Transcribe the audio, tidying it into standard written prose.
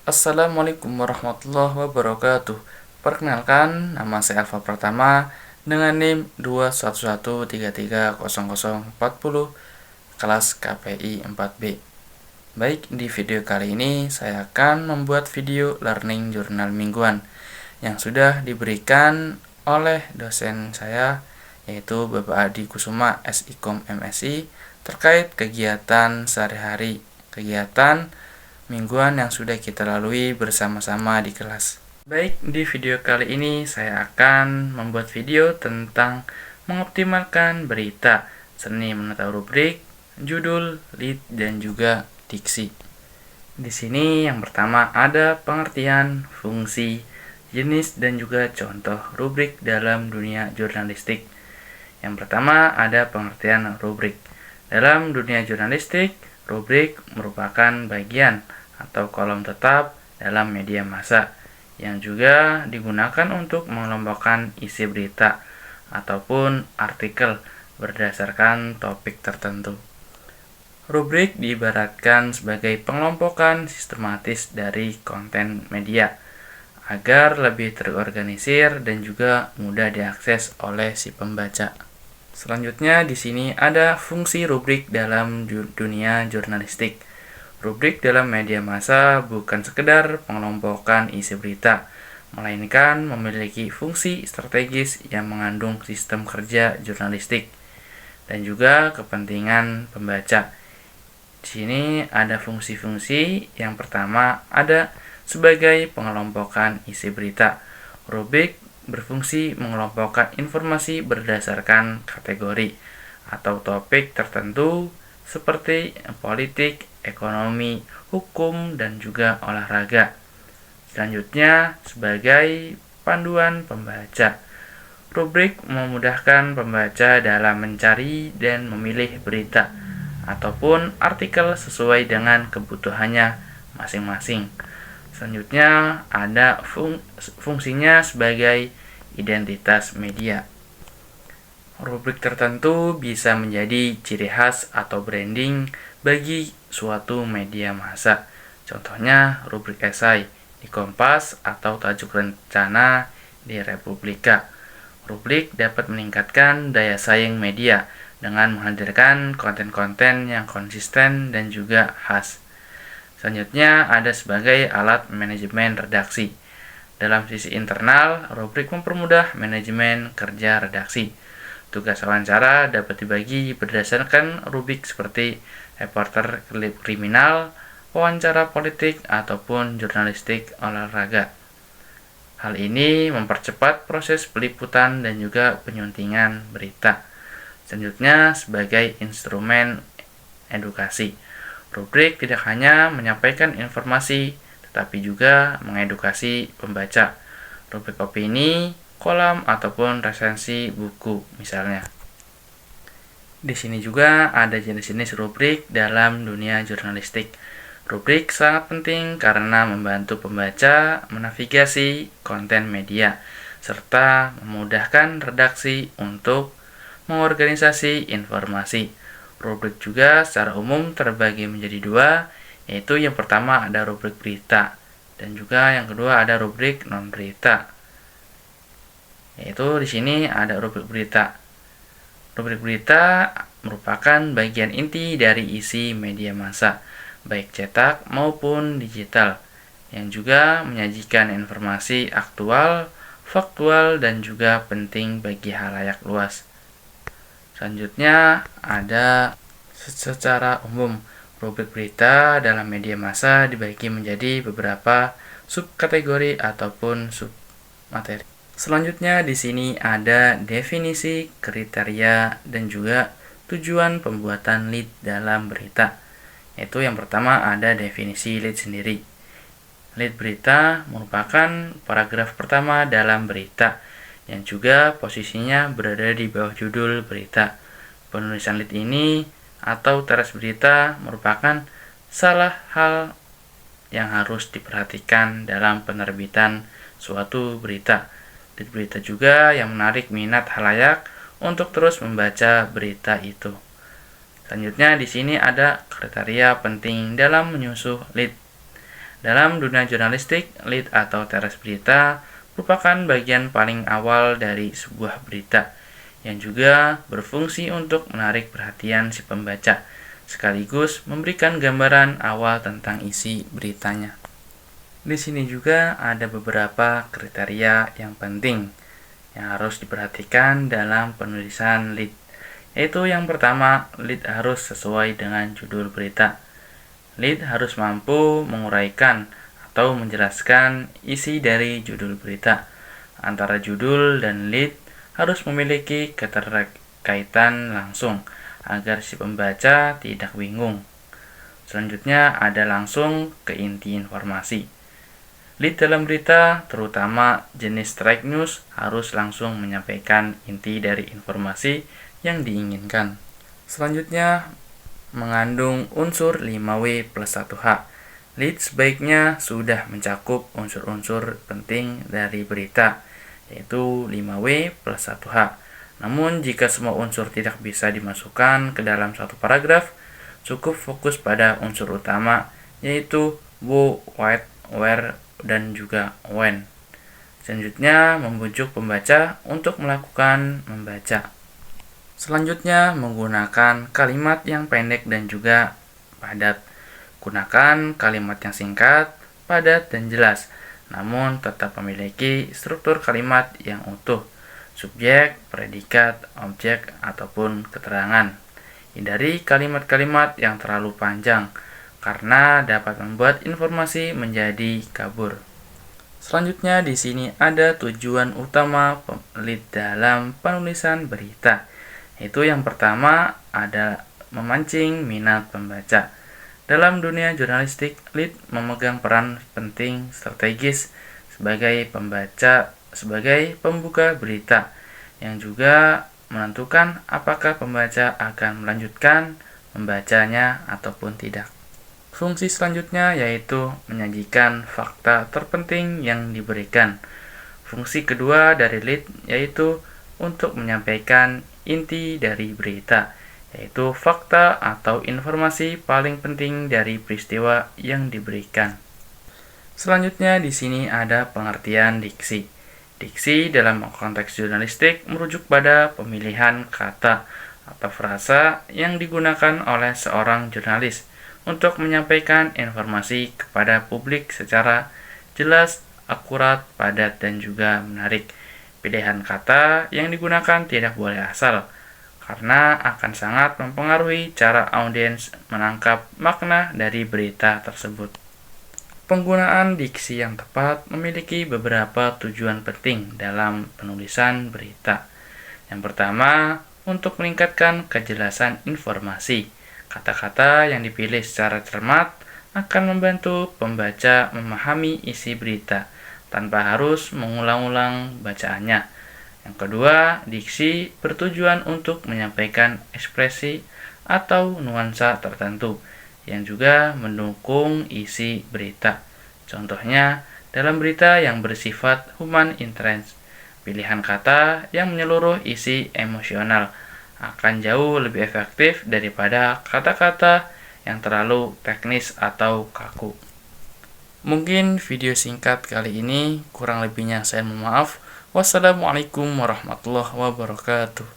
Assalamualaikum warahmatullahi wabarakatuh. Perkenalkan, nama saya Alfa Pratama dengan NIM 211330040 kelas KPI 4B. Baik, di video kali ini saya akan membuat video learning jurnal mingguan yang sudah diberikan oleh dosen saya, yaitu Bapak Adi Kusuma SIKOM MSI, terkait kegiatan sehari-hari, kegiatan mingguan yang sudah kita lalui bersama-sama di kelas. Baik, di video kali ini saya akan membuat video tentang mengoptimalkan berita, seni menata rubrik, judul, lead, dan juga diksi. Di sini yang pertama ada pengertian, fungsi, jenis, dan juga contoh rubrik dalam dunia jurnalistik. Yang pertama ada pengertian rubrik. Dalam dunia jurnalistik, rubrik merupakan bagian atau kolom tetap dalam media massa yang juga digunakan untuk mengelompokkan isi berita ataupun artikel berdasarkan topik tertentu. Rubrik diibaratkan sebagai pengelompokan sistematis dari konten media agar lebih terorganisir dan juga mudah diakses oleh si pembaca. Selanjutnya di sini ada fungsi rubrik dalam dunia jurnalistik. Rubrik dalam media massa bukan sekedar pengelompokan isi berita, melainkan memiliki fungsi strategis yang mengandung sistem kerja jurnalistik dan juga kepentingan pembaca. Di sini ada fungsi-fungsi. Yang pertama ada sebagai pengelompokan isi berita. Rubrik berfungsi mengelompokkan informasi berdasarkan kategori atau topik tertentu seperti politik, ekonomi, hukum, dan juga olahraga. Selanjutnya, sebagai panduan pembaca. Rubrik memudahkan pembaca dalam mencari dan memilih berita ataupun artikel sesuai dengan kebutuhannya masing-masing. Selanjutnya, ada fungsinya sebagai identitas media. Rubrik tertentu bisa menjadi ciri khas atau branding bagi suatu media massa. Contohnya rubrik esai di Kompas atau tajuk rencana di Republika. Rubrik dapat meningkatkan daya saing media dengan menghadirkan konten-konten yang konsisten dan juga khas. Selanjutnya ada sebagai alat manajemen redaksi. Dalam sisi internal, rubrik mempermudah manajemen kerja redaksi. Tugas wawancara dapat dibagi berdasarkan rubrik seperti reporter kriminal, wawancara politik, ataupun jurnalistik olahraga. Hal ini mempercepat proses peliputan dan juga penyuntingan berita. Selanjutnya sebagai instrumen edukasi. Rubrik tidak hanya menyampaikan informasi, tetapi juga mengedukasi pembaca. Rubrik opini, kolam, ataupun resensi buku misalnya. Di sini juga ada jenis-jenis rubrik dalam dunia jurnalistik. Rubrik sangat penting karena membantu pembaca menavigasi konten media serta memudahkan redaksi untuk mengorganisasi informasi. Rubrik juga secara umum terbagi menjadi dua, yaitu yang pertama ada rubrik berita dan juga yang kedua ada rubrik non berita. Yaitu di sini ada rubrik berita. Rubrik berita merupakan bagian inti dari isi media massa, baik cetak maupun digital, yang juga menyajikan informasi aktual, faktual, dan juga penting bagi halayak luas. Selanjutnya ada secara umum. Rubrik berita dalam media massa dibagi menjadi beberapa subkategori ataupun submateri. Selanjutnya di sini ada definisi, kriteria, dan juga tujuan pembuatan lead dalam berita. Yaitu yang pertama ada definisi lead sendiri. Lead berita merupakan paragraf pertama dalam berita yang juga posisinya berada di bawah judul berita. Penulisan lead ini atau teras berita merupakan salah hal yang harus diperhatikan dalam penerbitan suatu berita. Lead berita juga yang menarik minat halayak untuk terus membaca berita itu. Selanjutnya di sini ada kriteria penting dalam menyusun lead. Dalam dunia jurnalistik, lead atau teras berita merupakan bagian paling awal dari sebuah berita yang juga berfungsi untuk menarik perhatian si pembaca, sekaligus memberikan gambaran awal tentang isi beritanya. Di sini juga ada beberapa kriteria yang penting yang harus diperhatikan dalam penulisan lead. Yaitu yang pertama, lead harus sesuai dengan judul berita. Lead harus mampu menguraikan atau menjelaskan isi dari judul berita. Antara judul dan lead harus memiliki keterkaitan langsung agar si pembaca tidak bingung. Selanjutnya ada langsung ke inti informasi. Lead dalam berita, terutama jenis track news, harus langsung menyampaikan inti dari informasi yang diinginkan. Selanjutnya, mengandung unsur 5W plus 1H. Lead sebaiknya sudah mencakup unsur-unsur penting dari berita, yaitu 5W plus 1H. Namun, jika semua unsur tidak bisa dimasukkan ke dalam satu paragraf, cukup fokus pada unsur utama, yaitu who, what, where, dan juga when. Selanjutnya, membujuk pembaca untuk melakukan membaca. Selanjutnya, menggunakan kalimat yang pendek dan juga padat. Gunakan kalimat yang singkat, padat, dan jelas, namun tetap memiliki struktur kalimat yang utuh, subjek, predikat, objek, ataupun keterangan. Hindari kalimat-kalimat yang terlalu panjang, karena dapat membuat informasi menjadi kabur. Selanjutnya di sini ada tujuan utama lead dalam penulisan berita. Yaitu yang pertama ada memancing minat pembaca. Dalam dunia jurnalistik, lead memegang peran penting strategis sebagai pembuka berita yang juga menentukan apakah pembaca akan melanjutkan membacanya ataupun tidak. Fungsi selanjutnya yaitu menyajikan fakta terpenting yang diberikan. Fungsi kedua dari lead yaitu untuk menyampaikan inti dari berita, yaitu fakta atau informasi paling penting dari peristiwa yang diberikan. Selanjutnya di sini ada pengertian diksi. Diksi dalam konteks jurnalistik merujuk pada pemilihan kata atau frasa yang digunakan oleh seorang jurnalis untuk menyampaikan informasi kepada publik secara jelas, akurat, padat, dan juga menarik. Pilihan kata yang digunakan tidak boleh asal, karena akan sangat mempengaruhi cara audiens menangkap makna dari berita tersebut. Penggunaan diksi yang tepat memiliki beberapa tujuan penting dalam penulisan berita. Yang pertama, untuk meningkatkan kejelasan informasi. Kata-kata yang dipilih secara cermat akan membantu pembaca memahami isi berita tanpa harus mengulang-ulang bacaannya. Yang kedua, diksi bertujuan untuk menyampaikan ekspresi atau nuansa tertentu yang juga mendukung isi berita. Contohnya, dalam berita yang bersifat human interest, pilihan kata yang menyeluruh isi emosional akan jauh lebih efektif daripada kata-kata yang terlalu teknis atau kaku. Mungkin video singkat kali ini kurang lebihnya saya mohon maaf. Wassalamualaikum warahmatullahi wabarakatuh.